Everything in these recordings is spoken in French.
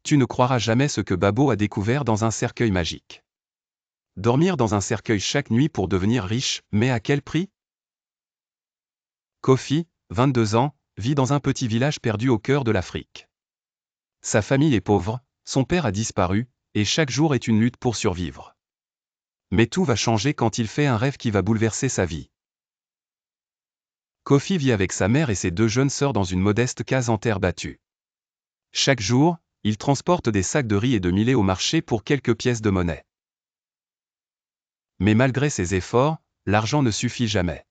Tu ne croiras jamais ce que Babo a découvert dans un cercueil magique. Dormir dans un cercueil chaque nuit pour devenir riche, mais à quel prix? Kofi, 22 ans, vit dans un petit village perdu au cœur de l'Afrique. Sa famille est pauvre, son père a disparu, et chaque jour est une lutte pour survivre. Mais tout va changer quand il fait un rêve qui va bouleverser sa vie. Kofi vit avec sa mère et ses 2 jeunes sœurs dans une modeste case en terre battue. Chaque jour, il transporte des sacs de riz et de millet au marché pour quelques pièces de monnaie. Mais malgré ses efforts, l'argent ne suffit jamais.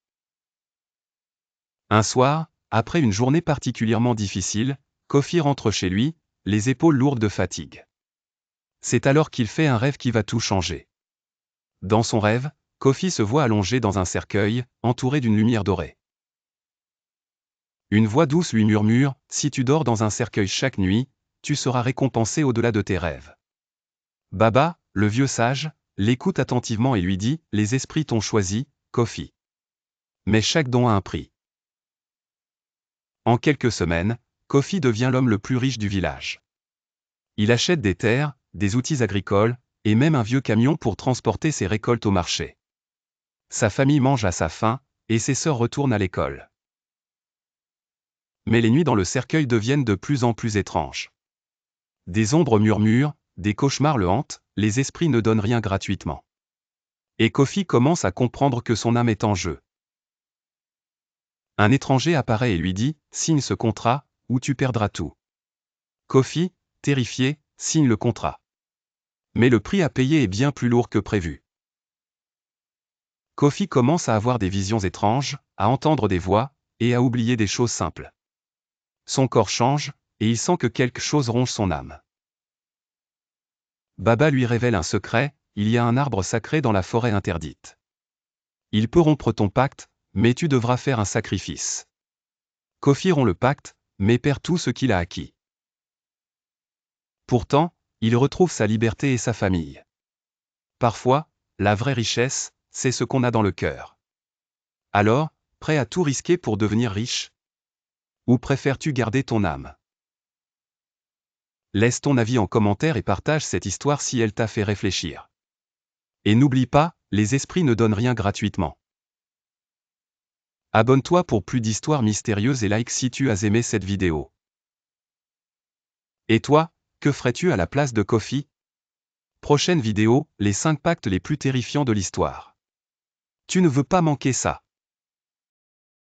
Un soir, après une journée particulièrement difficile, Kofi rentre chez lui, les épaules lourdes de fatigue. C'est alors qu'il fait un rêve qui va tout changer. Dans son rêve, Kofi se voit allongé dans un cercueil, entouré d'une lumière dorée. Une voix douce lui murmure, « Si tu dors dans un cercueil chaque nuit, tu seras récompensé au-delà de tes rêves. » Baba, le vieux sage, l'écoute attentivement et lui dit, « Les esprits t'ont choisi, Kofi. Mais chaque don a un prix. » En quelques semaines, Kofi devient l'homme le plus riche du village. Il achète des terres, des outils agricoles, et même un vieux camion pour transporter ses récoltes au marché. Sa famille mange à sa faim, et ses sœurs retournent à l'école. Mais les nuits dans le cercueil deviennent de plus en plus étranges. Des ombres murmurent, des cauchemars le hantent, les esprits ne donnent rien gratuitement. Et Kofi commence à comprendre que son âme est en jeu. Un étranger apparaît et lui dit, « Signe ce contrat, ou tu perdras tout. » Kofi, terrifié, signe le contrat. Mais le prix à payer est bien plus lourd que prévu. Kofi commence à avoir des visions étranges, à entendre des voix, et à oublier des choses simples. Son corps change, et il sent que quelque chose ronge son âme. Baba lui révèle un secret, il y a un arbre sacré dans la forêt interdite. Il peut rompre ton pacte, mais tu devras faire un sacrifice. Kofi rompt le pacte, mais perd tout ce qu'il a acquis. Pourtant, il retrouve sa liberté et sa famille. Parfois, la vraie richesse, c'est ce qu'on a dans le cœur. Alors, prêt à tout risquer pour devenir riche? Ou préfères-tu garder ton âme? Laisse ton avis en commentaire et partage cette histoire si elle t'a fait réfléchir. Et n'oublie pas, les esprits ne donnent rien gratuitement. Abonne-toi pour plus d'histoires mystérieuses et like si tu as aimé cette vidéo. Et toi, que ferais-tu à la place de Kofi? Prochaine vidéo, les 5 pactes les plus terrifiants de l'histoire. Tu ne veux pas manquer ça.